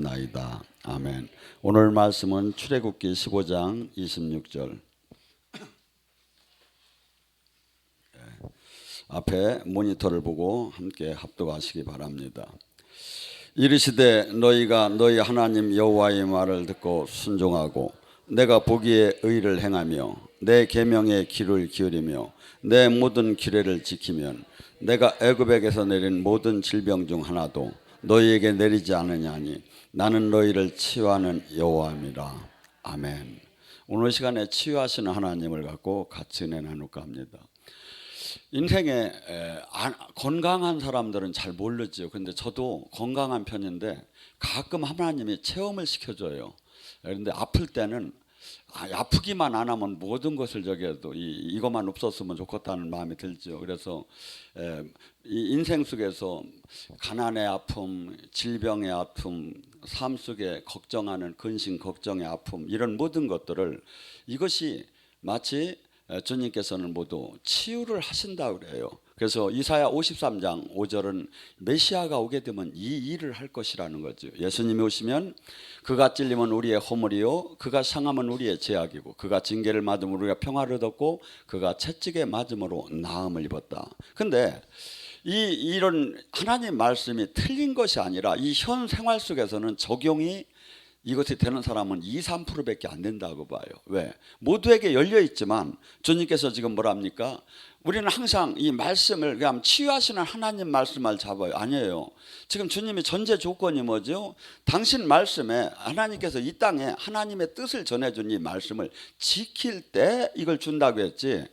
나이다. 아멘. 오늘 말씀은 출애굽기 15장 26절. 앞에 모니터를 보고 함께 합독하시기 바랍니다. 이르시되 너희가 너희 하나님 여호와의 말을 듣고 순종하고 내가 보기에 의를 행하며 내 계명에 귀를 기울이며 내 모든 규례를 지키면 내가 애굽에게서 내린 모든 질병 중 하나도 너희에게 내리지 않으냐니 나는 너희를 치유하는 여호와입니다. 아멘. 오늘 시간에 치유하시는 하나님을 갖고 같이 은혜 나눌까 합니다. 인생에 건강한 사람들은 잘 모르죠. 근데 저도 건강한 편인데 가끔 하나님이 체험을 시켜줘요. 그런데 아플 때는 아프기만 안 하면 모든 것을 저기 해도 이것만 없었으면 좋겠다는 마음이 들죠. 그래서 이 인생 속에서 가난의 아픔, 질병의 아픔, 삶 속에 걱정하는 근심, 걱정의 아픔, 이런 모든 것들을 이것이 마치 주님께서는 모두 치유를 하신다 그래요. 그래서 이사야 53장 5절은 메시아가 오게 되면 이 일을 할 것이라는 거죠. 예수님이 오시면 그가 찔리면 우리의 허물이요 그가 상하면 우리의 죄악이고 그가 징계를 맞으면 우리가 평화를 얻었고 그가 채찍에 맞음으로 나음을 입었다. 근데 이런 하나님 말씀이 틀린 것이 아니라 이 현 생활 속에서는 적용이 이것이 되는 사람은 2, 3%밖에 안 된다고 봐요. 왜? 모두에게 열려 있지만 주님께서 지금 뭐랍니까? 우리는 항상 이 말씀을 그냥 치유하시는 하나님 말씀을 잡아요. 아니에요. 지금 주님이 전제 조건이 뭐죠? 당신 말씀에 하나님께서 이 땅에 하나님의 뜻을 전해준 이 말씀을 지킬 때 이걸 준다고 했지.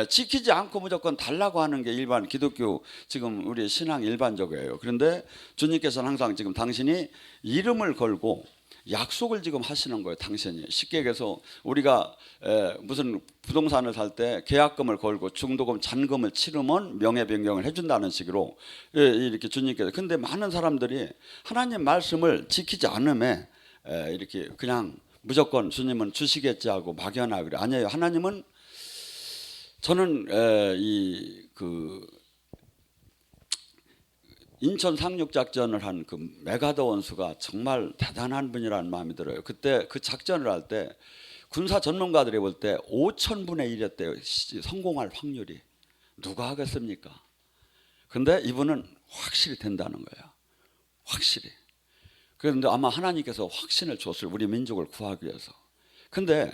지키지 않고 무조건 달라고 하는 게 일반 기독교 지금 우리 신앙 일반적이에요. 그런데 주님께서는 항상 지금 당신이 이름을 걸고 약속을 지금 하시는 거예요. 당신이 쉽게 얘기해서 우리가 무슨 부동산을 살 때 계약금을 걸고 중도금 잔금을 치르면 명예 변경을 해준다는 식으로 이렇게 주님께서. 근데 많은 사람들이 하나님 말씀을 지키지 않음에 이렇게 그냥 무조건 주님은 주시겠지 하고 막연하고 그래. 아니에요. 하나님은 저는 인천 상륙작전을 한 그 메가더 원수가 정말 대단한 분이라는 마음이 들어요. 그때 그 작전을 할 때 군사 전문가들이 볼 때 5,000분의 1이었대요. 성공할 확률이. 누가 하겠습니까? 근데 이분은 확실히 된다는 거예요. 확실히. 그런데 아마 하나님께서 확신을 줬어요. 우리 민족을 구하기 위해서. 근데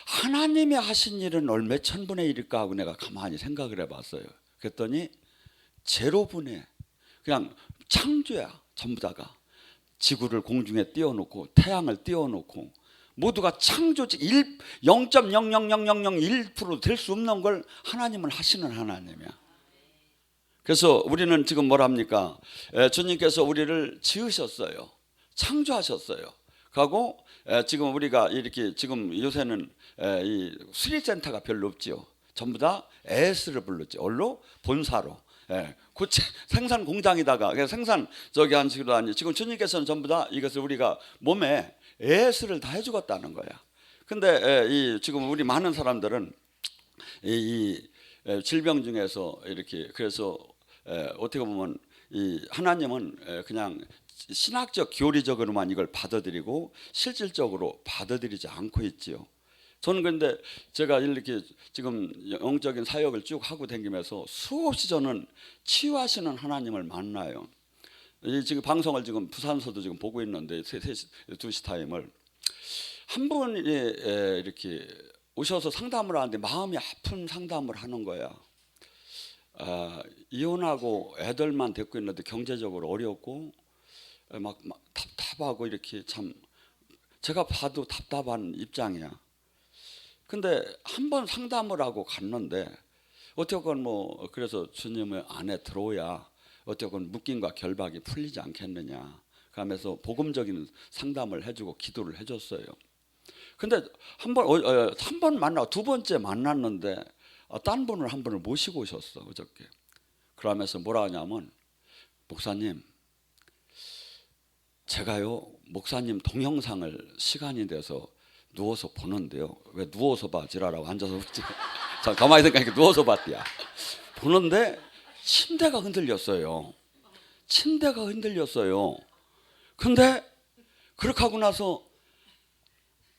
하나님이 하신 일은 얼마 천분의 1일까 하고 내가 가만히 생각을 해봤어요. 그랬더니 제로분의 그냥 창조야. 전부 다가 지구를 공중에 띄워놓고 태양을 띄워놓고 모두가 창조직 0.0000001% 될 수 없는 걸 하나님은 하시는 하나님이야. 그래서 우리는 지금 뭐랍니까? 주님께서 우리를 지으셨어요. 창조하셨어요. 하고 지금 우리가 이렇게 지금 요새는 이 수리센터가 별로 없지요. 전부 다 AS를 불렀죠. 얼로 본사로. 그 생산 공장에다가 생산 저기 한 식으로 아니 지금 주님께서는 전부 다 이것을 우리가 몸에 AS를 다 해주겠다는 거야. 근데 이 지금 우리 많은 사람들은 이 질병 중에서 이렇게 그래서 어떻게 보면 이 하나님은 그냥 신학적 교리적으로만 이걸 받아들이고 실질적으로 받아들이지 않고 있지요. 저는 그런데 제가 이렇게 지금 영적인 사역을 쭉 하고 다니면서 수없이 저는 치유하시는 하나님을 만나요. 지금 방송을 지금 부산서도 지금 보고 있는데 2시 타임을 한 분이 이렇게 오셔서 상담을 하는데 마음이 아픈 상담을 하는 거야. 이혼하고 애들만 데리고 있는데 경제적으로 어렵고 막 답답하고 이렇게 참 제가 봐도 답답한 입장이야. 근데 한 번 상담을 하고 갔는데 어떻건 뭐 그래서 주님의 안에 들어야 어떻건 묶임과 결박이 풀리지 않겠느냐 하면서 복음적인 상담을 해주고 기도를 해줬어요. 근데 한 번 만나고 두 번째 만났는데 딴 분을 한 분을 모시고 오셨어 어저께. 그러면서 뭐라 하냐면 목사님 제가요 목사님 동영상을 시간이 돼서 누워서 보는데요. 왜 누워서 봐 지랄하고 앉아서 보지. 자 가만히 생각하니까 누워서 봤대야. 보는데 침대가 흔들렸어요. 침대가 흔들렸어요. 근데 그렇게 하고 나서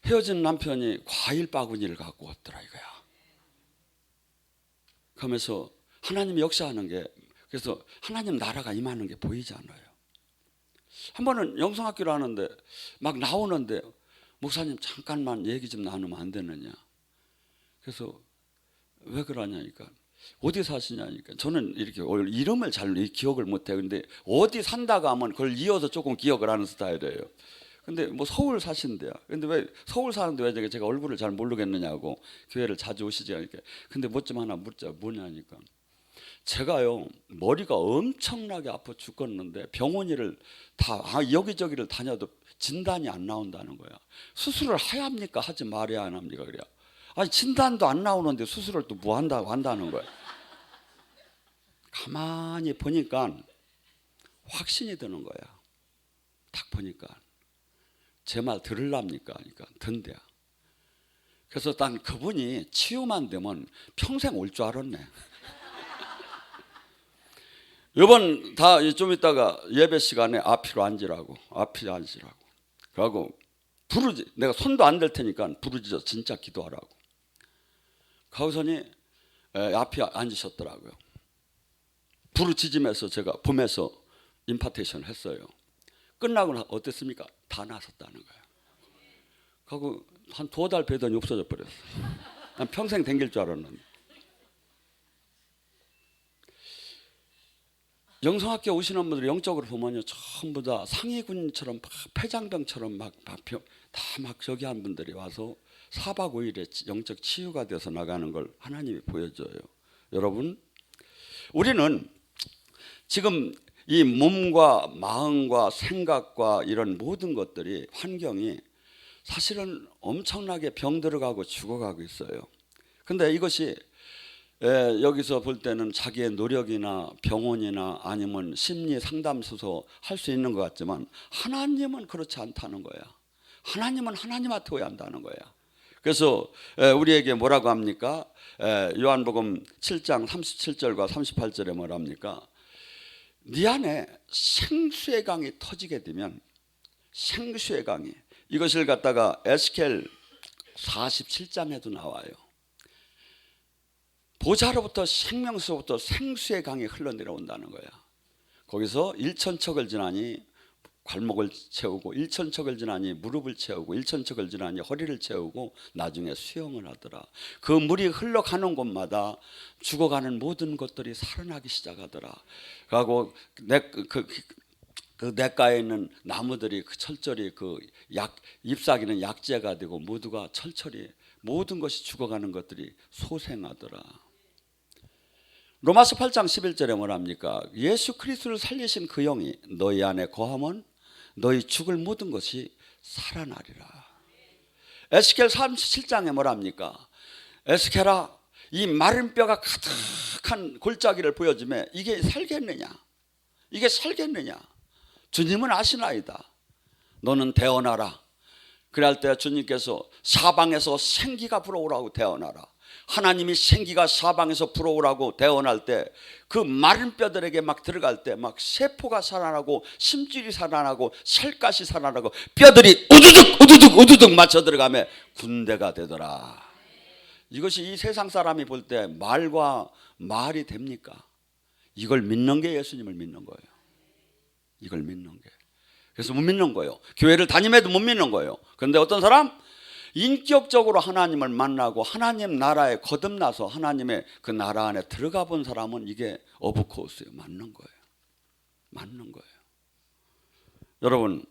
헤어진 남편이 과일 바구니를 갖고 왔더라 이거야. 그러면서 하나님이 역사하는 게, 그래서 하나님 나라가 임하는 게 보이지 않아요. 한 번은 영성학교를 하는데 막 나오는데 목사님 잠깐만 얘기 좀 나누면 안 되느냐. 그래서 왜 그러냐니까 어디 사시냐니까 저는 이렇게 이름을 잘 기억을 못해요. 근데 어디 산다고 하면 그걸 이어서 조금 기억을 하는 스타일이에요. 근데 뭐 서울 사신대요. 근데 왜 서울 사는데 왜 제가 얼굴을 잘 모르겠느냐고 교회를 자주 오시지 않으니까. 근데 뭐 좀 하나 묻자. 뭐냐니까 제가요 머리가 엄청나게 아파 죽겠는데 병원을 다 여기저기를 다녀도 진단이 안 나온다는 거야. 수술을 해야 합니까? 하지 말아야 안 합니까? 그래야. 아니 진단도 안 나오는데 수술을 또 뭐 한다는 거야. 가만히 보니까 확신이 드는 거야. 딱 보니까 제 말 들으랍니까? 그러니까 든대요. 그래서 난 그분이 치유만 되면 평생 올 줄 알았네. 이번 다 좀 있다가 예배 시간에 앞으로 앉으라고. 그러고 부르지. 내가 손도 안 댈 테니까 부르짖어 진짜 기도하라고. 가우선이 앞에 앉으셨더라고요. 부르짖으면서 제가 보면서 임파테이션을 했어요. 끝나고 어땠습니까? 다 나섰다는 거예요. 그리고 한 2달 뵈더니 없어져 버렸어요. 난 평생 댕길 줄 알았는데. 영성학교 오시는 분들이 영적으로 보면요 전부 다 상위군처럼 폐장병처럼 막 저기 한 분들이 와서 4박 5일에 영적 치유가 돼서 나가는 걸 하나님이 보여줘요. 여러분, 우리는 지금 이 몸과 마음과 생각과 이런 모든 것들이 환경이 사실은 엄청나게 병들어가고 죽어가고 있어요. 근데 이것이 여기서 볼 때는 자기의 노력이나 병원이나 아니면 심리 상담소서 할 수 있는 것 같지만 하나님은 그렇지 않다는 거야. 하나님은 하나님한테 오야 한다는 거야. 그래서 우리에게 뭐라고 합니까? 요한복음 7장 37절과 38절에 뭐라 합니까? 네 안에 생수의 강이 터지게 되면 생수의 강이, 이것을 갖다가 에스겔 47장에도 나와요. 보좌로부터 생명수로부터 생수의 강이 흘러내려온다는 거야. 거기서 1,000척을 지나니 괄목을 채우고 1,000척을 지나니 무릎을 채우고 1,000척을 지나니 허리를 채우고 나중에 수영을 하더라. 그 물이 흘러가는 곳마다 죽어가는 모든 것들이 살아나기 시작하더라. 그리고 그 냇가에 있는 나무들이 철저히 잎사귀는 약재가 되고 모두가 철저히 모든 것이 죽어가는 것들이 소생하더라. 로마서 8장 11절에 뭐랍니까? 예수 그리스도를 살리신 그 영이 너희 안에 거하면 너희 죽을 모든 것이 살아나리라. 에스겔 37장에 뭐랍니까? 에스겔아, 이 마른 뼈가 가득한 골짜기를 보여주며 이게 살겠느냐? 이게 살겠느냐? 주님은 아시나이다. 너는 대언하라. 그럴 때 주님께서 사방에서 생기가 불어오라고 대언하라. 하나님이 생기가 사방에서 불어오라고 대언할 때 그 마른 뼈들에게 막 들어갈 때 막 세포가 살아나고 심줄이 살아나고 살갗이 살아나고 뼈들이 우두둑 맞춰 들어가며 군대가 되더라. 이것이 이 세상 사람이 볼 때 말과 말이 됩니까? 이걸 믿는 게 예수님을 믿는 거예요. 이걸 믿는 게. 그래서 못 믿는 거예요. 교회를 다님에도 못 믿는 거예요. 그런데 어떤 사람? 인격적으로 하나님을 만나고 하나님 나라에 거듭나서 하나님의 그 나라 안에 들어가 본 사람은 이게 오브코스예요. 맞는 거예요. 맞는 거예요. 여러분,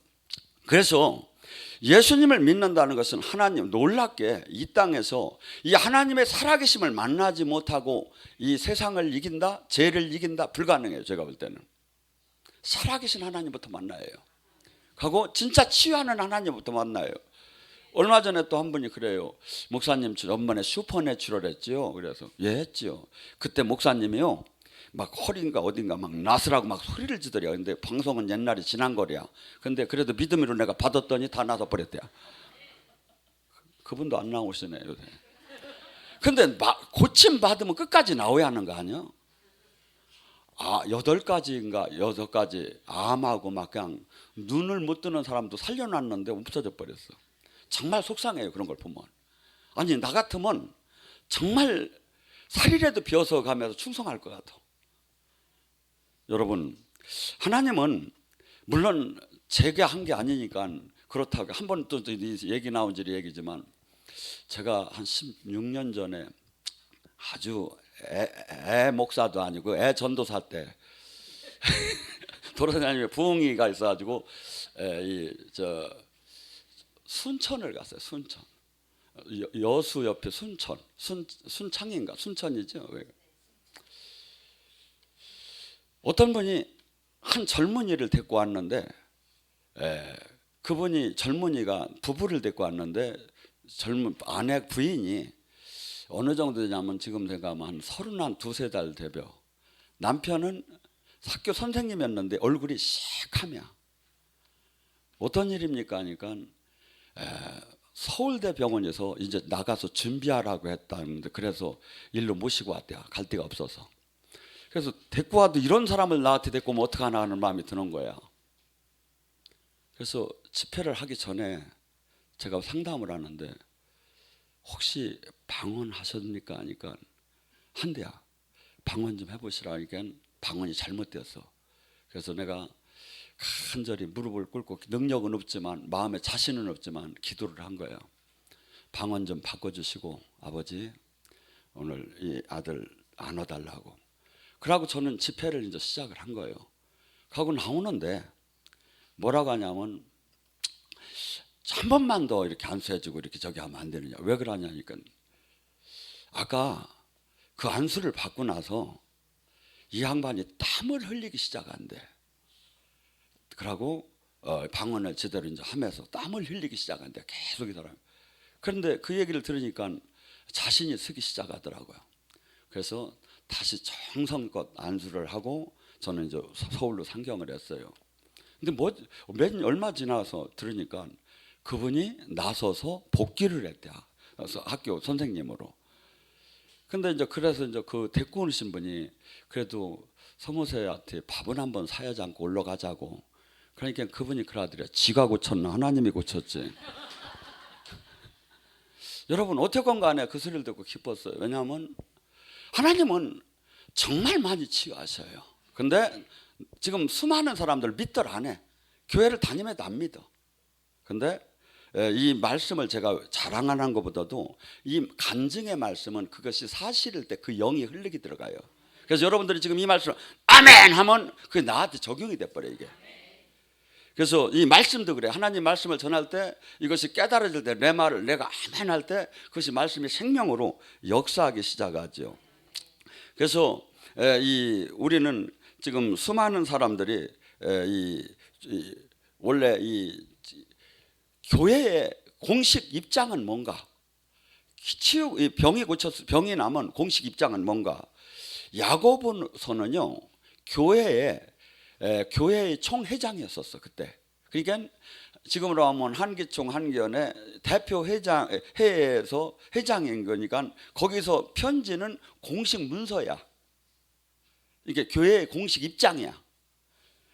그래서 예수님을 믿는다는 것은 하나님, 놀랍게 이 땅에서 이 하나님의 살아계심을 만나지 못하고 이 세상을 이긴다, 죄를 이긴다, 불가능해요. 제가 볼 때는 살아계신 하나님부터 만나요. 하고 진짜 치유하는 하나님부터 만나요. 얼마 전에 또 한 분이 그래요. 목사님 전번에 슈퍼내추럴 했지요. 그래서 예 했지요. 그때 목사님이요 막 허리인가 어딘가 막 나서라고 막 소리를 지더래요. 근데 방송은 옛날에 지난 거래야. 근데 그래도 믿음으로 내가 받았더니 다 나서 버렸대요. 그분도 안 나오시네 요새. 근데 고침 받으면 끝까지 나와야 하는 거 아니야? 8가지인가 6가지 암하고 막 그냥 눈을 못 뜨는 사람도 살려놨는데 없어져 버렸어. 정말 속상해요, 그런 걸 보면. 아니, 나 같으면 정말 살이라도 비어서 가면서 충성할 것 같아. 여러분, 하나님은 물론 제가 한 게 아니니까 그렇다고 한 번 또 얘기 나온 지 얘기지만, 제가 한 16년 전에 아주 애 목사도 아니고 애 전도사 때 돌아다니며 부흥이가 있어가지고 순천을 갔어요. 순천, 여수 옆에 순천, 순창인가 순천이죠. 어떤 분이 한 젊은이를 데리고 왔는데, 그분이 젊은이가 부부를 데리고 왔는데, 젊은 아내 부인이 어느 정도 되냐면 지금 생각하면 한 32살 되며, 남편은 학교 선생님이었는데 얼굴이 시커매야. 어떤 일입니까 하니까 서울대 병원에서 이제 나가서 준비하라고 했다는데, 그래서 일로 모시고 왔대요. 갈 데가 없어서. 그래서 데리고 와도 이런 사람을 나한테 데리고 오면 어떡하나 하는 마음이 드는 거야. 그래서 집회를 하기 전에 제가 상담을 하는데, 혹시 방언하셨습니까 하니까 한대야. 방언 좀 해보시라 하니까 방언이 잘못되었어. 그래서 내가 간절히 무릎을 꿇고, 능력은 없지만 마음에 자신은 없지만 기도를 한 거예요. 방언 좀 바꿔주시고 아버지, 오늘 이 아들 안아달라고. 그러고 저는 집회를 이제 시작을 한 거예요. 하고 나오는데 뭐라고 하냐면, 한 번만 더 이렇게 안수해주고 이렇게 저기 하면 안 되느냐. 왜 그러냐니까, 아까 그 안수를 받고 나서 이 양반이 땀을 흘리기 시작한대. 그러고 방언을 제대로 이제 하면서 땀을 흘리기 시작한대. 계속 이 사람. 그런데 그 얘기를 들으니까 자신이 쓰기 시작하더라고요. 그래서 다시 정성껏 안수를 하고 저는 이제 서울로 상경을 했어요. 근데 얼마 지나서 들으니까 그분이 나서서 복귀를 했대요. 그래서 학교 선생님으로. 근데 이제 그래서 이제 그 데리고 오신 분이 그래도 서모세한테 밥은 한번 사야지 않고 올라가자고. 그러니까 그분이 그러더래요. 지가 고쳤나 하나님이 고쳤지. 여러분, 어쨌건 간에 그 소리를 듣고 기뻤어요. 왜냐하면 하나님은 정말 많이 치유하셔요. 근데 지금 수많은 사람들 믿들 안 해. 교회를 다니면 안 믿어. 근데 이 말씀을 제가 자랑하는 것보다도 이 간증의 말씀은 그것이 사실일 때 그 영이 흘리게 들어가요. 그래서 여러분들이 지금 이 말씀을 아멘 하면 그게 나한테 적용이 돼버려 이게. 그래서 이 말씀도 그래. 하나님 말씀을 전할 때 이것이 깨달아질 때, 내 말을 내가 아멘 할 때 그것이 말씀이 생명으로 역사하기 시작하죠. 그래서 우리는 지금 수많은 사람들이 원래 이 교회의 공식 입장은 뭔가? 병이 나면 공식 입장은 뭔가? 야고보서는요, 교회의 총회장이었었어 그때. 그러니까 지금으로 하면 한기총 한기연의 대표 회에서 회장인 거니까 거기서 편지는 공식 문서야. 이게 교회의 공식 입장이야.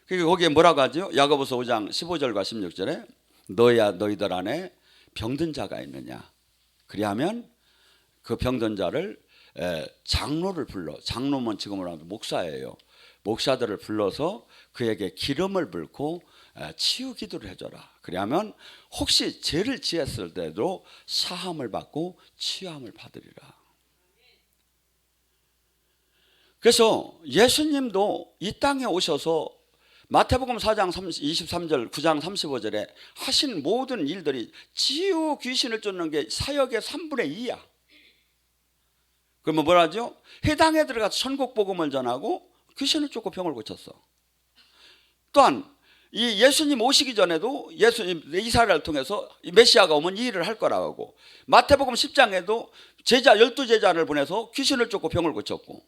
그러니까 거기에 뭐라고 하죠? 야고보서 5장 15절과 16절에 너희들 안에 병든 자가 있느냐. 그리하면 그 병든 자를 장로를 불러. 장로면 지금으로 하면 목사예요. 목사들을 불러서 그에게 기름을 붓고 치유 기도를 해줘라. 그리하면 혹시 죄를 지었을 때도 사함을 받고 치유함을 받으리라. 그래서 예수님도 이 땅에 오셔서 마태복음 4장 23절 9장 35절에 하신 모든 일들이 치유 귀신을 쫓는 게 사역의 3분의 2야. 그러면 뭐라죠? 회당에 들어가서 천국 복음을 전하고 귀신을 쫓고 병을 고쳤어. 또한 이 예수님 오시기 전에도 예수님 이스라엘을 통해서 메시아가 오면 이 일을 할 거라고. 마태복음 10장에도 12제자를 보내서 귀신을 쫓고 병을 고쳤고,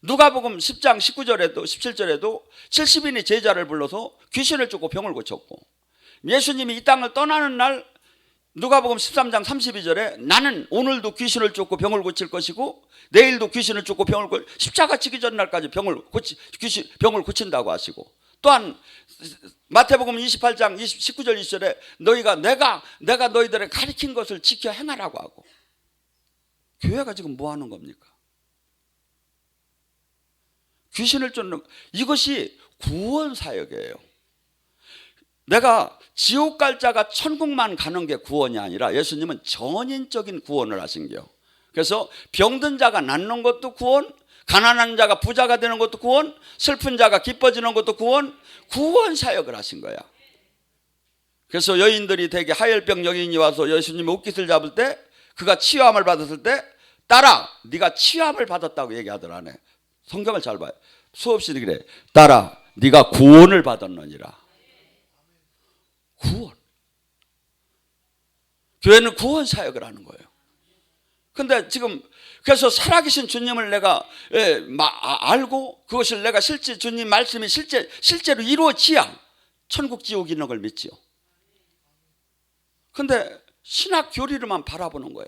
누가복음 10장 19절에도 17절에도 70인의 제자를 불러서 귀신을 쫓고 병을 고쳤고, 예수님이 이 땅을 떠나는 날 누가복음 13장 32절에 나는 오늘도 귀신을 쫓고 병을 고칠 것이고 내일도 귀신을 쫓고 병을 십자가 지기 전날까지 병을 고친다고 하시고, 또한 마태복음 28장 19절 20절에 너희가 내가 너희들의 가르친 것을 지켜 행하라고 하고. 교회가 지금 뭐 하는 겁니까? 귀신을 쫓는, 이것이 구원 사역이에요. 내가 지옥 갈 자가 천국만 가는 게 구원이 아니라 예수님은 전인적인 구원을 하신 게요. 그래서 병든 자가 낫는 것도 구원, 가난한 자가 부자가 되는 것도 구원, 슬픈 자가 기뻐지는 것도 구원 사역을 하신 거야. 그래서 여인들이 되게 하혈병 여인이 와서 예수님의 옷깃을 잡을 때 그가 치유함을 받았을 때 딸아 네가 치유함을 받았다고 얘기하더라네. 성경을 잘 봐요. 수없이 그래. 딸아 네가 구원을 받았느니라. 구원. 교회는 구원 사역을 하는 거예요. 근데 지금 그래서 살아계신 주님을 내가 알고 그것을 내가 실제 주님 말씀이 실제로 이루어지야 천국 지옥 있는 걸 믿지요. 근데 신학 교리로만 바라보는 거야.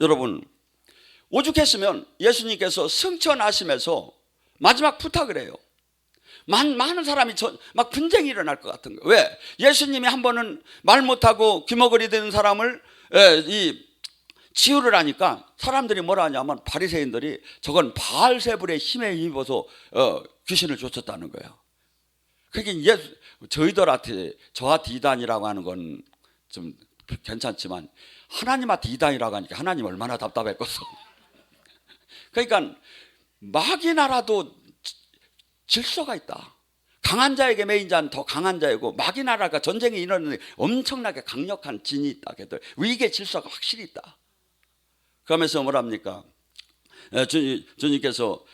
여러분, 오죽했으면 예수님께서 승천하시면서 마지막 부탁을 해요. 많은 사람이 막 분쟁이 일어날 것 같은 거예요. 왜? 예수님이 한 번은 말 못하고 귀머거리 되는 사람을 치유를 하니까 사람들이 뭐라 하냐면 바리새인들이 저건 바알세불의 힘에 힘입어서 귀신을 쫓았다는 거예요. 그러니까 저한테 이단이라고 하는 건 좀 괜찮지만 하나님한테 이단이라고 하니까 하나님 얼마나 답답했겠어. 그러니까 마귀 나라도 질서가 있다. 강한 자에게 매인 자는 더 강한 자이고 마귀 나라가 전쟁이 일어나는 엄청나게 강력한 진이 있다. 위계 질서가 확실히 있다. 그러면서 뭐랍니까? 주님께서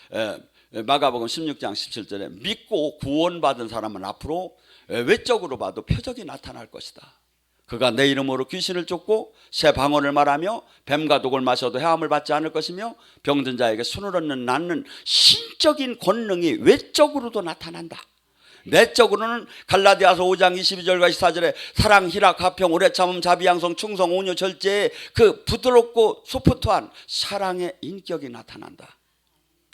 마가복음 16장 17절에 믿고 구원받은 사람은 앞으로 외적으로 봐도 표적이 나타날 것이다. 그가 내 이름으로 귀신을 쫓고 새 방언을 말하며 뱀과 독을 마셔도 해함을 받지 않을 것이며 병든 자에게 손을 얻는 낫는 신적인 권능이 외적으로도 나타난다. 내적으로는 갈라디아서 5장 22절과 24절에 사랑, 희락, 화평, 오래 참음, 자비양성, 충성, 온유, 절제의 그 부드럽고 소프트한 사랑의 인격이 나타난다.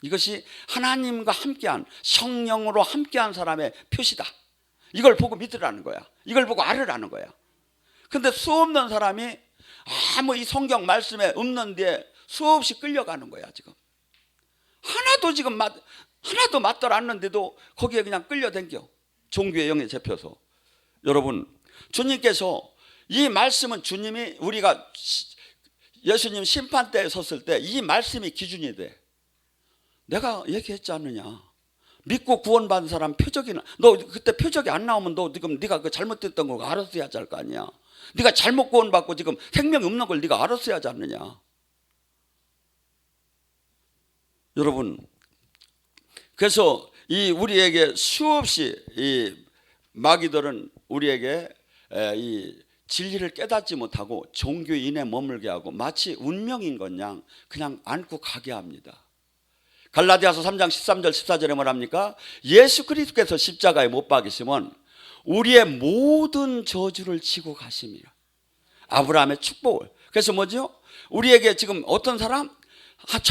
이것이 하나님과 함께한 성령으로 함께한 사람의 표시다. 이걸 보고 믿으라는 거야. 이걸 보고 알으라는 거야. 근데 수없는 사람이 아무 이 성경 말씀에 없는 데에 수없이 끌려가는 거야. 지금 하나도 맞들 않는데도 거기에 그냥 끌려댕겨. 종교의 영에 잡혀서. 여러분, 주님께서 이 말씀은 주님이 우리가 예수님 심판대에 섰을 때 이 말씀이 기준이 돼. 내가 얘기했지 않느냐. 믿고 구원받은 사람 표적이 너 그때 표적이 안 나오면 너 지금 네가 그 잘못됐던 거 알았어야 할 거 아니야. 네가 잘못 구원받고 지금 생명이 없는 걸 네가 알았어야 하지 않느냐. 여러분, 그래서 이 우리에게 수없이 이 마귀들은 우리에게 이 진리를 깨닫지 못하고 종교인에 머물게 하고 마치 운명인 것 양 그냥 안고 가게 합니다. 갈라디아서 3장 13절 14절에 뭐랍니까? 예수 그리스도께서 십자가에 못 박이시면 우리의 모든 저주를 지고 가심이라. 아브라함의 축복을. 그래서 뭐죠? 우리에게 지금 어떤 사람?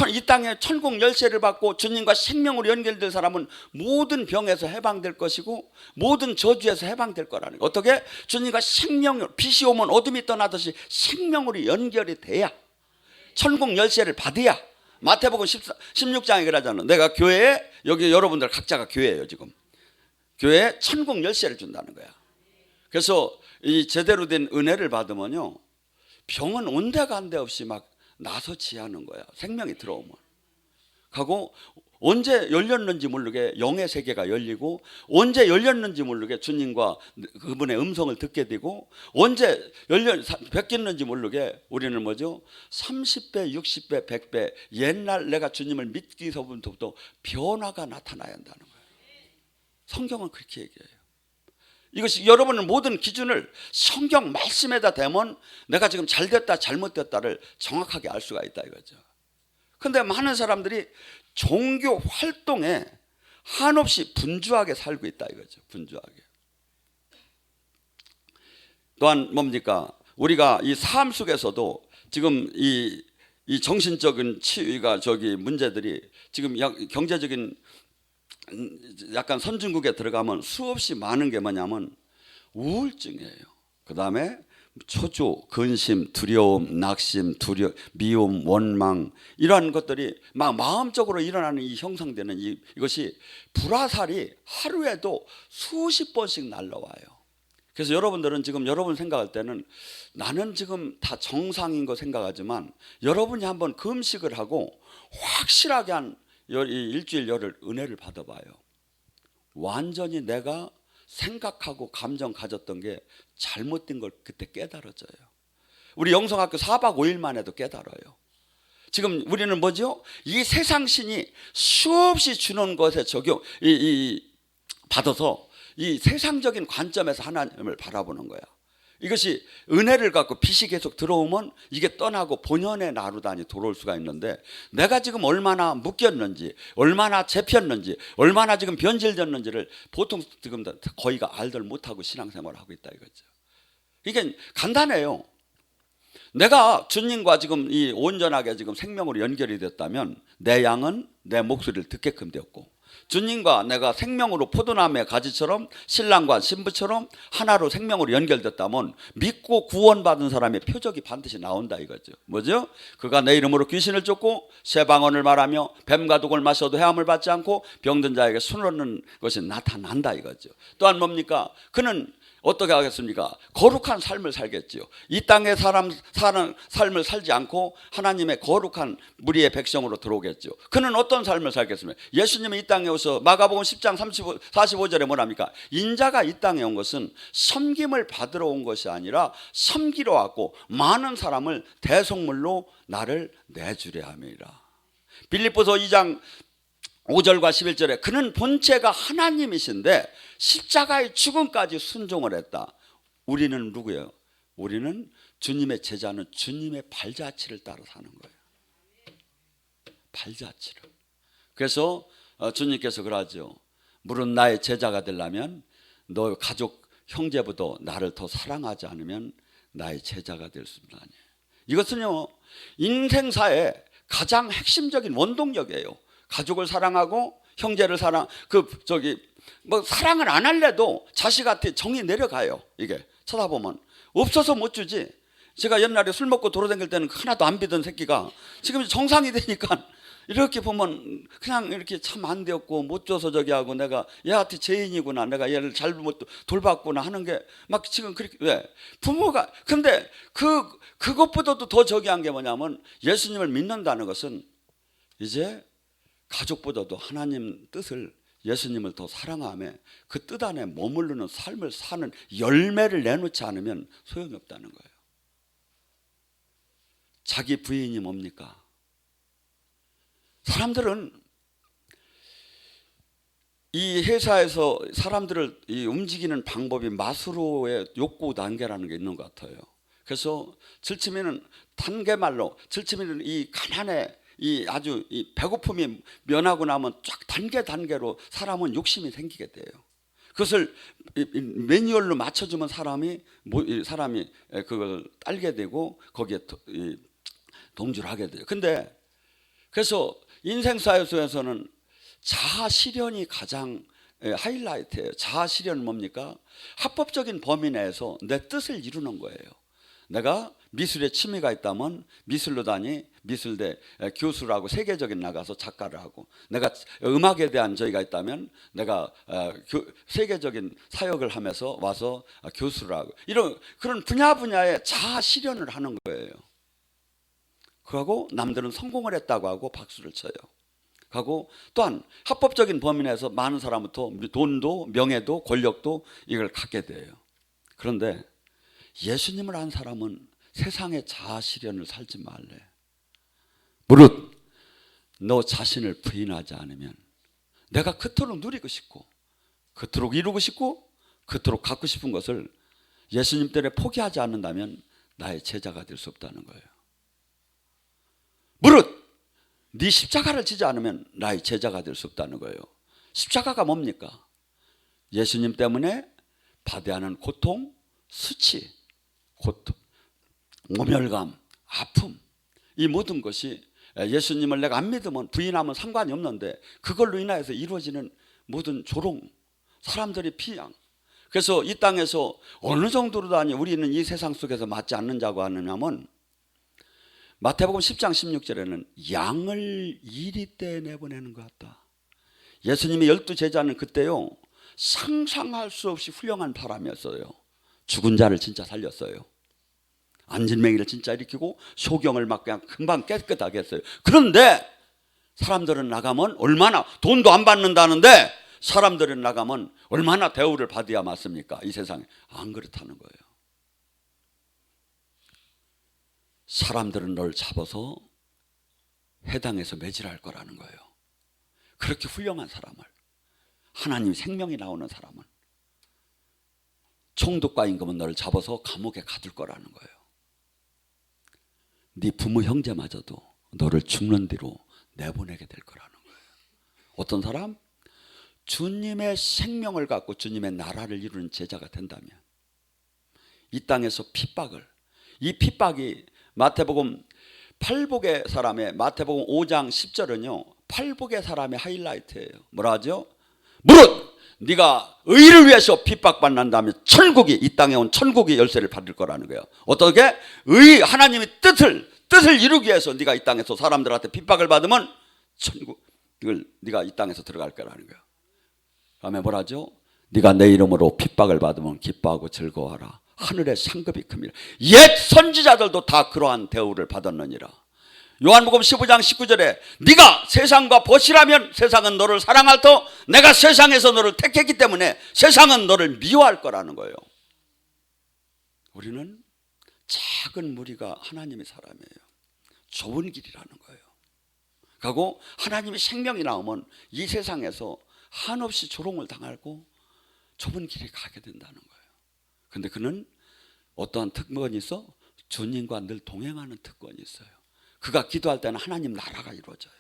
이 땅에 천국 열쇠를 받고 주님과 생명으로 연결될 사람은 모든 병에서 해방될 것이고 모든 저주에서 해방될 거라는 거예요. 어떻게? 주님과 생명으로, 빛이 오면 어둠이 떠나듯이 생명으로 연결이 돼야, 천국 열쇠를 받아야. 마태복음 16장에 그러잖아요. 내가 교회에, 여기 여러분들 각자가 교회예요. 지금 교회에 천국 열쇠를 준다는 거야. 그래서 이 제대로 된 은혜를 받으면요, 병은 온데간데 없이 막 나서 지하는 거야. 생명이 들어오면. 하고 언제 열렸는지 모르게 영의 세계가 열리고, 언제 열렸는지 모르게 주님과 그분의 음성을 듣게 되고, 언제 뵙겠는지 모르게 우리는 뭐죠? 30배, 60배, 100배 옛날 내가 주님을 믿기서부터 변화가 나타나야 한다는 거예요. 성경은 그렇게 얘기해요. 이것이 여러분은 모든 기준을 성경 말씀에다 대면 내가 지금 잘됐다 잘못됐다를 정확하게 알 수가 있다 이거죠. 근데 많은 사람들이 종교 활동에 한없이 분주하게 살고 있다 이거죠. 분주하게. 또한 뭡니까? 우리가 이 삶 속에서도 지금 이 정신적인 치유가 문제들이 지금 경제적인 약간 선진국에 들어가면 수없이 많은 게 뭐냐면 우울증이에요. 그 다음에 초조, 근심, 두려움, 낙심, 미움, 원망 이러한 것들이 막 마음적으로 일어나는 이 형성되는 이것이 불화살이 하루에도 수십 번씩 날라와요. 그래서 여러분들은 지금 여러분 생각할 때는 나는 지금 다 정상인 거 생각하지만 여러분이 한번 금식을 하고 확실하게 한 일주일 열흘 은혜를 받아봐요. 완전히 내가 생각하고 감정 가졌던 게 잘못된 걸 그때 깨달아져요. 우리 영성학교 4박 5일만 해도 깨달아요. 지금 우리는 뭐죠? 이 세상 신이 수없이 주는 것에 받아서 이 세상적인 관점에서 하나님을 바라보는 거야. 이것이 은혜를 갖고 빛이 계속 들어오면 이게 떠나고 본연의 나루다니 돌아올 수가 있는데, 내가 지금 얼마나 묶였는지, 얼마나 잡혔는지, 얼마나 지금 변질됐는지를 보통 지금 거의가 알들 못하고 신앙생활을 하고 있다 이거죠. 이게 간단해요. 내가 주님과 지금 이 온전하게 지금 생명으로 연결이 됐다면 내 양은 내 목소리를 듣게끔 되었고, 주님과 내가 생명으로 포도나무의 가지처럼 신랑과 신부처럼 하나로 생명으로 연결됐다면 믿고 구원받은 사람의 표적이 반드시 나온다 이거죠. 뭐죠? 그가 내 이름으로 귀신을 쫓고 새 방언을 말하며 뱀과 독을 마셔도 해함을 받지 않고 병든 자에게 손을 얻는 것이 나타난다 이거죠. 또한 뭡니까? 그는 어떻게 하겠습니까? 거룩한 삶을 살겠지요. 이 땅에 사는 삶을 살지 않고 하나님의 거룩한 무리의 백성으로 들어오겠죠. 그는 어떤 삶을 살겠습니까? 예수님이 이 땅에 오셔서 마가복음 10장 45절에 뭐랍니까? 인자가 이 땅에 온 것은 섬김을 받으러 온 것이 아니라 섬기러 왔고 많은 사람을 대속물로 나를 내주려 함이라. 빌립보서 2장 5절과 11절에 그는 본체가 하나님이신데 십자가의 죽음까지 순종을 했다. 우리는 누구예요? 우리는 주님의 제자는 주님의 발자취를 따라 사는 거예요. 발자취를. 그래서 주님께서 그러죠. 물은 나의 제자가 되려면 너 가족 형제보다 나를 더 사랑하지 않으면 나의 제자가 될 수 없다. 이것은요 인생사의 가장 핵심적인 원동력이에요. 가족을 사랑하고 형제를 사랑을 안 할래도 자식한테 정이 내려가요. 이게 쳐다보면 없어서 못 주지. 제가 옛날에 술 먹고 돌아다닐 때는 하나도 안 비던 새끼가 지금 정상이 되니까 이렇게 보면 그냥 이렇게 참 안 되었고 못 줘서 저기 하고 내가 얘한테 죄인이구나, 내가 얘를 잘못 돌봤구나 하는 게 막 지금 그렇게 왜 부모가 근데 그것보다도 더 저기한 게 뭐냐면 예수님을 믿는다는 것은 이제 가족보다도 하나님 뜻을 예수님을 더 사랑하며 그 뜻 안에 머무르는 삶을 사는 열매를 내놓지 않으면 소용이 없다는 거예요. 자기 부인이 뭡니까? 사람들은 이 회사에서 사람들을 움직이는 방법이 마슬로우의 욕구 단계라는 게 있는 것 같아요. 그래서 질치미는 단계말로 질치미는 이 가난에 아주 배고픔이 면하고 나면 쫙 단계로 사람은 욕심이 생기게 돼요. 그것을 매뉴얼로 맞춰주면 사람이 그걸 딸게 되고 거기에 동조를 하게 돼요. 근데 그래서 인생사회에서는 자아 실현이 가장 하이라이트예요. 자아 실현은 뭡니까? 합법적인 범위 내에서 내 뜻을 이루는 거예요. 내가 미술에 취미가 있다면 미술로 미술대 교수라고 세계적인 나가서 작가를 하고, 내가 음악에 대한 저희가 있다면 내가 세계적인 사역을 하면서 와서 교수를 하고, 이런 그런 분야의 자아 실현을 하는 거예요. 그러고 남들은 성공을 했다고 하고 박수를 쳐요. 하고 또한 합법적인 범위 내에서 많은 사람부터 돈도 명예도 권력도 이걸 갖게 돼요. 그런데 예수님을 안 사람은 세상의 자아 실현을 살지 말래. 무릇 너 자신을 부인하지 않으면, 내가 그토록 누리고 싶고 그토록 이루고 싶고 그토록 갖고 싶은 것을 예수님 때문에 포기하지 않는다면 나의 제자가 될 수 없다는 거예요. 무릇 네 십자가를 지지 않으면 나의 제자가 될 수 없다는 거예요. 십자가가 뭡니까? 예수님 때문에 받아야 하는 고통, 수치, 고통, 모멸감, 아픔, 이 모든 것이 예수님을 내가 안 믿으면 부인하면 상관이 없는데 그걸로 인하여서 이루어지는 모든 조롱, 사람들의 피양. 그래서 이 땅에서 어느 정도로 아니 우리는 이 세상 속에서 맞지 않는 자고 하느냐면 마태복음 10장 16절에는 양을 이리 때 내보내는 것 같다. 예수님의 12제자는 그때요 상상할 수 없이 훌륭한 사람이었어요. 죽은 자를 진짜 살렸어요. 안진맹이를 진짜 일으키고 소경을 막 그냥 금방 깨끗하게 했어요. 그런데 사람들은 나가면 얼마나, 돈도 안 받는다는데 사람들은 나가면 얼마나 대우를 받아야 맞습니까? 이 세상에 안 그렇다는 거예요. 사람들은 널 잡아서 해당해서 매질할 거라는 거예요. 그렇게 훌륭한 사람을, 하나님 생명이 나오는 사람은 총독과 임금은 너를 잡아서 감옥에 가둘 거라는 거예요. 네 부모 형제마저도 너를 죽는 뒤로 내보내게 될 거라는 거예요. 어떤 사람? 주님의 생명을 갖고 주님의 나라를 이루는 제자가 된다면 이 땅에서 핍박을, 이 핍박이 마태복음 팔복의 사람의 마태복음 5장 10절은요 팔복의 사람의 하이라이트예요. 뭐라 하죠? 무릇 네가 의를 위해서 핍박받는다면 천국이, 이 땅에 온 천국의 열쇠를 받을 거라는 거예요. 어떻게? 하나님의 뜻을 이루기 위해서 네가 이 땅에서 사람들한테 핍박을 받으면 천국을 네가 이 땅에서 들어갈 거라는 거예요. 다음에 뭐라죠? 네가 내 이름으로 핍박을 받으면 기뻐하고 즐거워하라. 하늘의 상급이 큽니다. 옛 선지자들도 다 그러한 대우를 받았느니라. 요한복음 15장 19절에 네가 세상과 벗이라면 세상은 너를 사랑할 터 내가 세상에서 너를 택했기 때문에 세상은 너를 미워할 거라는 거예요. 우리는 작은 무리가 하나님의 사람이에요. 좁은 길이라는 거예요. 그리고 하나님의 생명이 나오면 이 세상에서 한없이 조롱을 당하고 좁은 길에 가게 된다는 거예요. 근데 그는 어떠한 특권이 있어? 주님과 늘 동행하는 특권이 있어요. 그가 기도할 때는 하나님 나라가 이루어져요.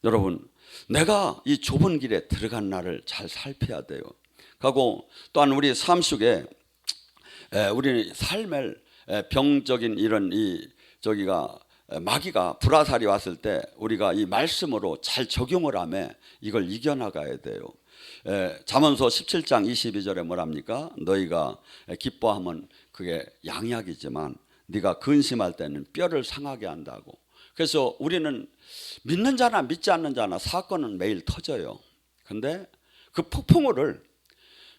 여러분, 내가 이 좁은 길에 들어간 날을 잘 살펴야 돼요. 그리고 또한 우리 삶 속에 우리 삶의 병적인 이런 마귀가 불화살이 왔을 때 우리가 이 말씀으로 잘 적용을 하며 이걸 이겨나가야 돼요. 잠언서 17장 22절에 뭐랍니까? 너희가 기뻐하면 그게 양약이지만 네가 근심할 때는 뼈를 상하게 한다고. 그래서 우리는 믿는 자나 믿지 않는 자나 사건은 매일 터져요. 근데 그 폭풍우를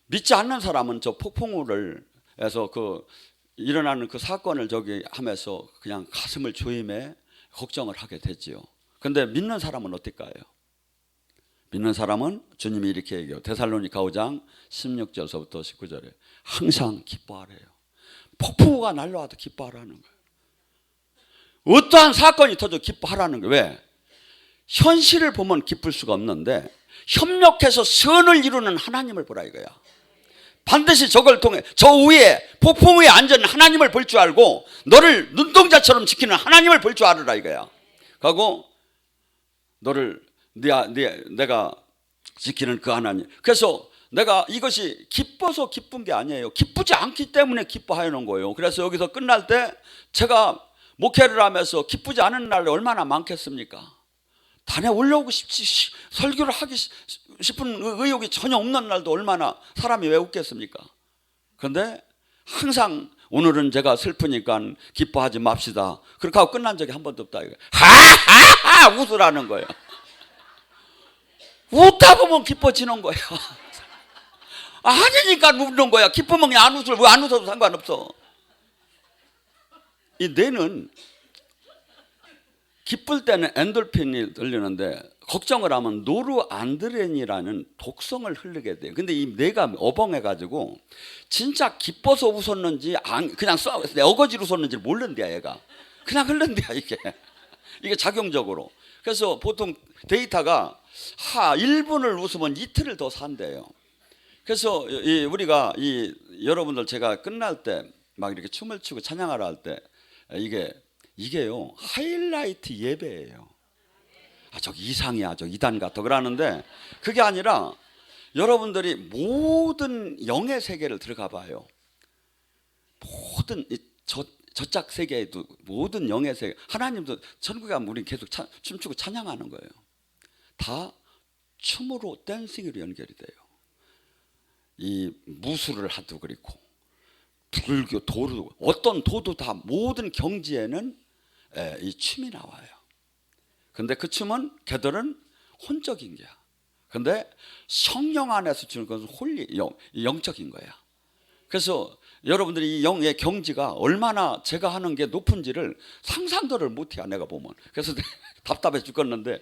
믿지 않는 사람은 저 폭풍우를 해서 일어나는 그 사건을 하면서 그냥 가슴을 조임해 걱정을 하게 되지요. 근데 믿는 사람은 어떨까요? 믿는 사람은 주님이 이렇게 얘기해요. 데살로니가 5장 16절서부터 19절에 항상 기뻐하래요. 폭풍우가 날라와도 기뻐하라는 거예요. 어떠한 사건이 터져도 기뻐하라는 거예요. 왜? 현실을 보면 기쁠 수가 없는데 협력해서 선을 이루는 하나님을 보라 이거야. 반드시 저걸 통해 저 위에 폭풍 위에 앉은 하나님을 볼 줄 알고 너를 눈동자처럼 지키는 하나님을 볼 줄 알으라 이거야. 그리고 너를 내가 지키는 그 하나님. 그래서 내가 이것이 기뻐서 기쁜 게 아니에요. 기쁘지 않기 때문에 기뻐하는 거예요. 그래서 여기서 끝날 때 제가 목회를 하면서 기쁘지 않은 날이 얼마나 많겠습니까? 단에 올라오고 싶지 설교를 하기 싶은 의욕이 전혀 없는 날도 얼마나 사람이 왜 웃겠습니까? 그런데 항상 오늘은 제가 슬프니까 기뻐하지 맙시다. 그렇게 하고 끝난 적이 한 번도 없다. 하하하 웃으라는 거예요. 웃다 보면 기뻐지는 거예요. 아니니까 웃는 거야. 기쁘면 안 웃을, 왜 안 웃어도 상관없어. 이 뇌는 기쁠 때는 엔돌핀이 흘리는데 걱정을 하면 노르안드레닌이라는 독성을 흐르게 돼요. 근데 이 뇌가 어벙해가지고 진짜 기뻐서 웃었는지 그냥 어거지로 웃었는지 모른대요. 얘가 그냥 흐른대요. 이게 작용적으로. 그래서 보통 데이터가 1분을 웃으면 이틀을 더 산대요. 그래서 우리가 여러분들 제가 끝날 때 막 이렇게 춤을 추고 찬양하러 할 때 이게요 하이라이트 예배예요. 저기 이상이야, 저 이단 같아 그러는데 그게 아니라 여러분들이 모든 영의 세계를 들어가 봐요. 모든 저짝 세계에도 모든 영의 세계, 하나님도 천국에 가면 우리 계속 춤추고 찬양하는 거예요. 다 춤으로 댄싱으로 연결이 돼요. 이 무술을 하도 그렇고 불교 도도, 어떤 도도 다 모든 경지에는 이 춤이 나와요. 근데 그 춤은 걔들은 혼적인 거야. 근데 성령 안에서 주는 것은 영적인 거야. 그래서 여러분들이 이 영의 경지가 얼마나 제가 하는 게 높은지를 상상도를 못해요, 내가 보면. 그래서 답답해 죽겠는데,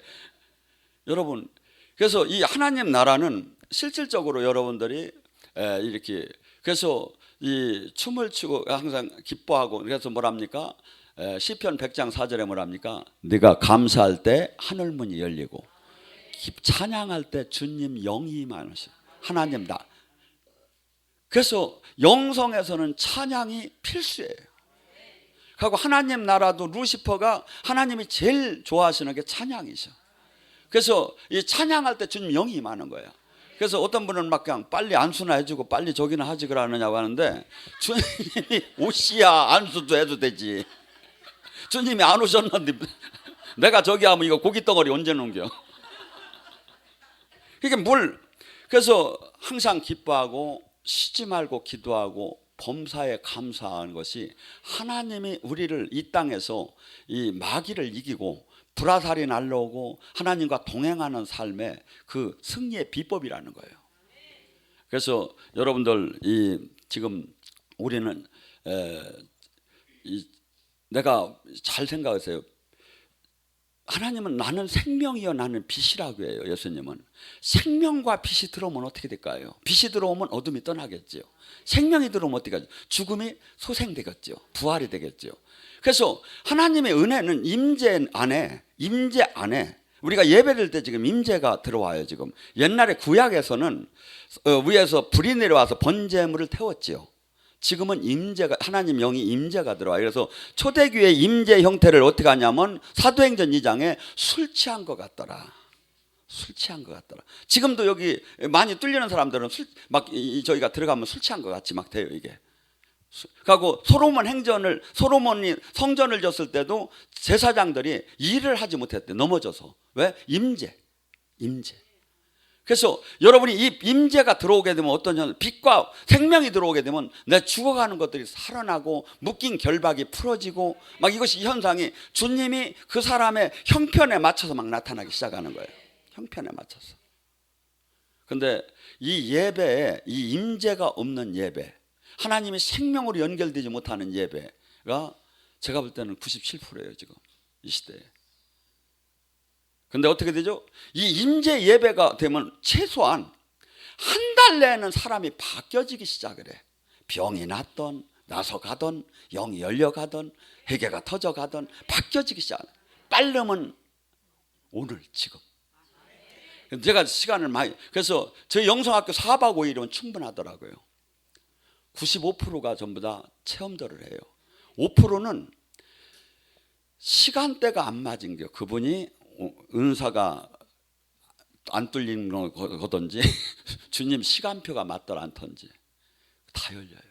여러분, 그래서 이 하나님 나라는 실질적으로 여러분들이 이렇게, 그래서 이 춤을 추고 항상 기뻐하고, 그래서 뭐랍니까? 시편 100장 4절에 뭐랍니까? 네가 감사할 때 하늘문이 열리고 찬양할 때 주님 영이 임하시고 하나님 나. 그래서 영성에서는 찬양이 필수예요. 그리고 하나님 나라도 루시퍼가 하나님이 제일 좋아하시는 게 찬양이죠. 그래서 이 찬양할 때 주님 영이 임하는 거예요. 그래서 어떤 분은 막 그냥 빨리 안수나 해주고 빨리 저기나 하지 그러느냐고 하는데, 주님이 오시야 안수도 해도 되지. 주님이 안 오셨는데 내가 저기 하면 이거 고기 덩어리 언제 넘겨? 이게 그래서 항상 기뻐하고 쉬지 말고 기도하고 범사에 감사하는 것이 하나님이 우리를 이 땅에서 이 마귀를 이기고 불화살이 날라오고 하나님과 동행하는 삶의 그 승리의 비법이라는 거예요. 그래서 여러분들 지금 우리는 내가 잘 생각하세요. 하나님은 나는 생명이요 나는 빛이라고 해요. 예수님은 생명과 빛이 들어오면 어떻게 될까요? 빛이 들어오면 어둠이 떠나겠죠. 생명이 들어오면 어떻게 하죠? 죽음이 소생되겠죠. 부활이 되겠죠. 그래서 하나님의 은혜는 임재 안에 우리가 예배드릴 때 지금 임재가 들어와요. 지금 옛날에 구약에서는 위에서 불이 내려와서 번제물을 태웠지요. 지금은 임재가, 하나님 영이 임재가 들어와요. 그래서 초대교회 임재 형태를 어떻게 하냐면 사도행전 2장에 술 취한 것 같더라. 술 취한 것 같더라. 지금도 여기 많이 뚫리는 사람들은 저희가 들어가면 술 취한 것 같이 막 돼요, 이게. 그리고 소로몬이 성전을 졌을 때도 제사장들이 일을 하지 못했대, 넘어져서. 왜? 임재. 그래서 여러분이 이 임재가 들어오게 되면 어떤 빛과 생명이 들어오게 되면 내 죽어가는 것들이 살아나고 묶인 결박이 풀어지고 막 이것이 현상이 주님이 그 사람의 형편에 맞춰서 막 나타나기 시작하는 거예요. 형편에 맞춰서. 근데 이 예배에 이 임재가 없는 예배, 하나님이 생명으로 연결되지 못하는 예배가 제가 볼 때는 97%예요, 지금 이 시대에. 근데 어떻게 되죠? 이 임재 예배가 되면 최소한 한 달 내에는 사람이 바뀌어지기 시작을 해. 병이 났던, 나서 가던, 영이 열려가던, 회개가 터져가던 바뀌어지기 시작해. 빠르면 오늘 지금. 제가 시간을 많이, 그래서 저희 영성학교 4박 5일이면 충분하더라고요. 95%가 전부 다 체험들을 해요. 5%는 시간대가 안 맞은 게, 그분이 은사가 안 뚫린 거든지 주님 시간표가 맞더라 않던지 다 열려요.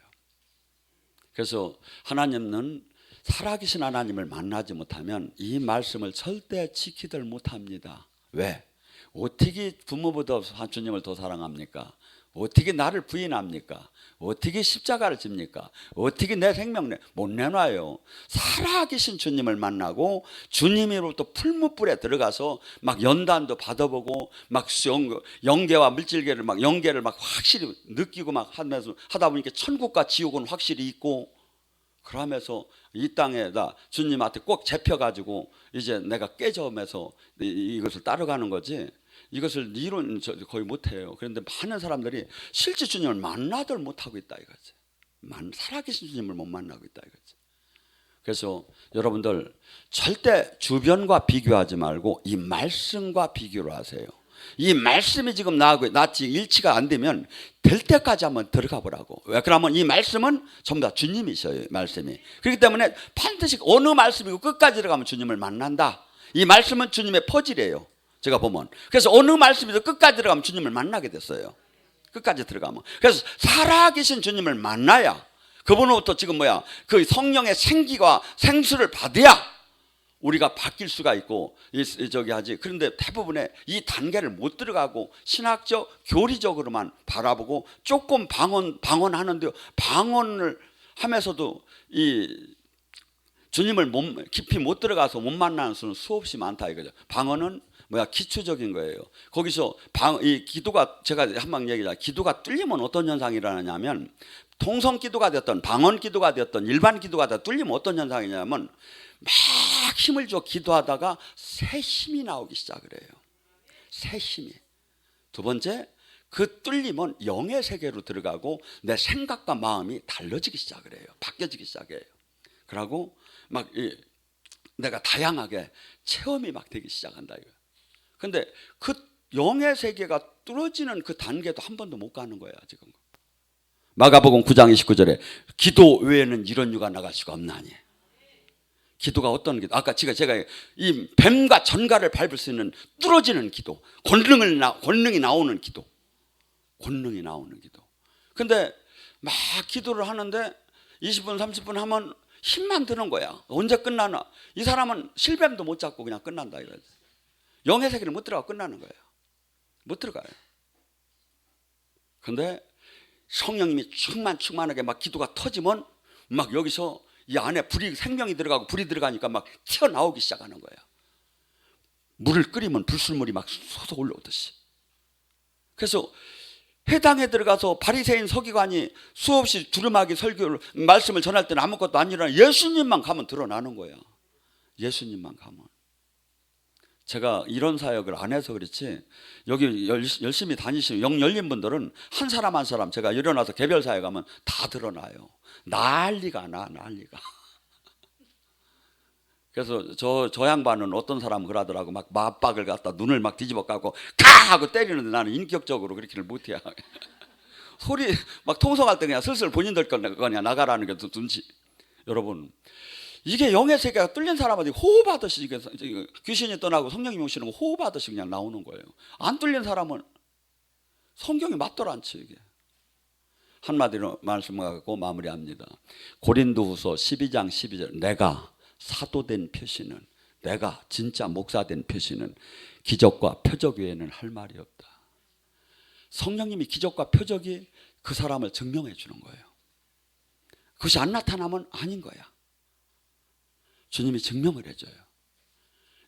그래서 하나님은 살아계신 하나님을 만나지 못하면 이 말씀을 절대 지키들 못합니다. 왜? 어떻게 부모보다 주님을 더 사랑합니까? 어떻게 나를 부인합니까? 어떻게 십자가를 집니까? 어떻게 내 생명 못 내놔요? 살아계신 주님을 만나고 주님으로부터 풀무불에 들어가서 막 연단도 받아보고 막 영계와 물질계를 막 영계를 막 확실히 느끼고 막 하면서 하다 보니까 천국과 지옥은 확실히 있고, 그러면서 이 땅에다 주님한테 꼭 잡혀가지고 이제 내가 깨져면서 이것을 따라가는 거지, 이것을 이론 거의 못해요. 그런데 많은 사람들이 실제 주님을 만나들 못하고 있다 이거지. 살아계신 주님을 못 만나고 있다 이거지. 그래서 여러분들 절대 주변과 비교하지 말고 이 말씀과 비교를 하세요. 이 말씀이 지금 나지 일치가 안 되면 될 때까지 한번 들어가 보라고. 왜? 그러면 이 말씀은 전부 다 주님이셔요. 말씀이. 그렇기 때문에 반드시 어느 말씀이고 끝까지 들어가면 주님을 만난다. 이 말씀은 주님의 퍼즐이에요. 제가 보면. 그래서 어느 말씀이든 끝까지 들어가면 주님을 만나게 됐어요. 끝까지 들어가면. 그래서 살아계신 주님을 만나야, 그분으로부터 지금 그 성령의 생기와 생수를 받아야 우리가 바뀔 수가 있고 하지. 그런데 대부분의 이 단계를 못 들어가고 신학적 교리적으로만 바라보고 조금 방언하는데요, 방언을 하면서도 이 주님을 깊이 못 들어가서 못 만나는 수는 수없이 많다 이거죠. 방언은 기초적인 거예요. 거기서 이 기도가, 제가 한번 얘기하자. 기도가 뚫리면 어떤 현상이 일어나냐면, 통성 기도가 됐던 방언 기도가 됐던 일반 기도가 다 뚫리면 어떤 현상이냐면, 막 힘을 줘 기도하다가 새 힘이 나오기 시작을 해요. 새 힘이. 두 번째, 그 뚫리면 영의 세계로 들어가고 내 생각과 마음이 달라지기 시작을 해요. 바뀌어지기 시작해요. 그러고 막 내가 다양하게 체험이 막 되기 시작한다 이거예요. 근데 그 영의 세계가 뚫어지는 그 단계도 한 번도 못 가는 거야 지금. 마가복음 9장 29절에 기도 외에는 이런 유가 나갈 수가 없나니. 기도가 어떤 기도? 아까 제가 이 뱀과 전갈을 밟을 수 있는 뚫어지는 기도, 권능이 나오는 기도, 권능이 나오는 기도. 근데 막 기도를 하는데 20분 30분 하면 힘만 드는 거야. 언제 끝나나? 이 사람은 실뱀도 못 잡고 그냥 끝난다 이거지. 영의 세계를 못 들어가 끝나는 거예요. 못 들어가요. 근데 성령님이 충만하게 막 기도가 터지면 막 여기서 이 안에 생명이 들어가고 불이 들어가니까 막 튀어나오기 시작하는 거예요. 물을 끓이면 불순물이 막 솟아 올라오듯이. 그래서 회당에 들어가서 바리새인 서기관이 수없이 두루마기 설교를 말씀을 전할 때는 아무것도 안 일어나, 예수님만 가면 드러나는 거예요. 예수님만 가면. 제가 이런 사역을 안 해서 그렇지, 여기 열심히 다니시는 영 열린 분들은 한 사람 한 사람 제가 일어나서 개별 사역 가면 다 드러나요. 난리가. 그래서 저 양반은 어떤 사람은 그러더라고. 막 맞박을 갖다 눈을 막 뒤집어 까고 가 하고 때리는데 나는 인격적으로 그렇게를 못해요. 소리 막 통성할 때 그냥 슬슬 본인들 거냐 나가라는 게 눈치. 여러분, 이게 영의 세계가 뚫린 사람한테 호흡하듯이 귀신이 떠나고 성령이 오시는 거 호흡하듯이 그냥 나오는 거예요. 안 뚫린 사람은 성경이 맞더라 않지 이게. 한마디로 말씀하고 마무리합니다. 고린도후서 12장 12절, 내가 사도된 표시는, 내가 진짜 목사된 표시는 기적과 표적 외에는 할 말이 없다. 성령님이 기적과 표적이 그 사람을 증명해 주는 거예요. 그것이 안 나타나면 아닌 거야. 주님이 증명을 해줘요.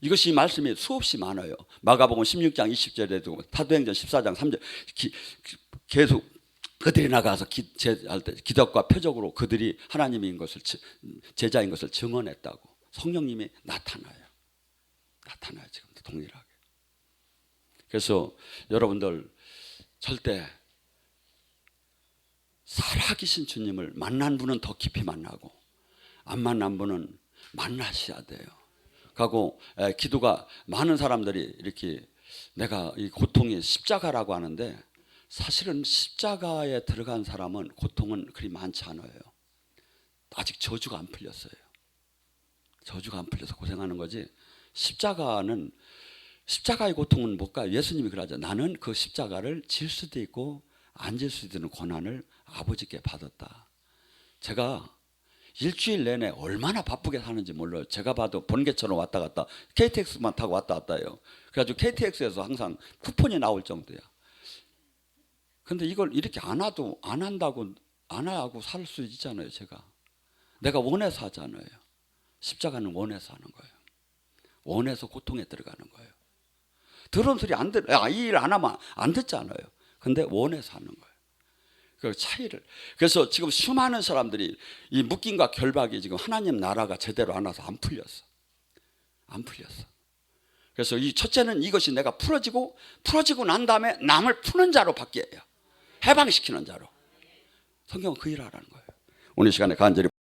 이것이 말씀이 수없이 많아요. 마가복음 16장 20절에도 사도행전 14장 3절 계속 그들이 나가서 할 때 기적과 표적으로 그들이 하나님인 것을, 제자인 것을 증언했다고. 성령님이 나타나요. 지금도 동일하게. 그래서 여러분들 절대 살아계신 주님을 만난 분은 더 깊이 만나고 안 만난 분은 만나셔야 돼요. 하고 기도가 많은 사람들이 이렇게 내가 이 고통이 십자가라고 하는데, 사실은 십자가에 들어간 사람은 고통은 그리 많지 않아요. 아직 저주가 안 풀렸어요. 저주가 안 풀려서 고생하는 거지, 십자가의 고통은 못 가요. 예수님이 그러죠. 나는 그 십자가를 질 수도 있고 안 질 수도 있는 고난을 아버지께 받았다. 제가 일주일 내내 얼마나 바쁘게 사는지 몰라요. 제가 봐도 번개처럼 왔다 갔다, KTX만 타고 왔다 갔다 해요. 그래가지고 KTX에서 항상 쿠폰이 나올 정도야. 근데 이걸 이렇게 안 한다고 안 하고 살 수 있잖아요. 내가 원해서 하잖아요. 십자가는 원해서 하는 거예요. 원해서 고통에 들어가는 거예요. 들은 소리 안 들어요. 이 일 안 하면 안 듣잖아요. 근데 원해서 하는 거예요. 그 차이를. 그래서 지금 수많은 사람들이 이 묶임과 결박이 지금 하나님 나라가 제대로 안 와서 안 풀렸어. 그래서 이 첫째는 이것이 내가 풀어지고 난 다음에 남을 푸는 자로 바뀌어요. 해방시키는 자로. 성경은 그 일을 하라는 거예요. 오늘 시간에 간절히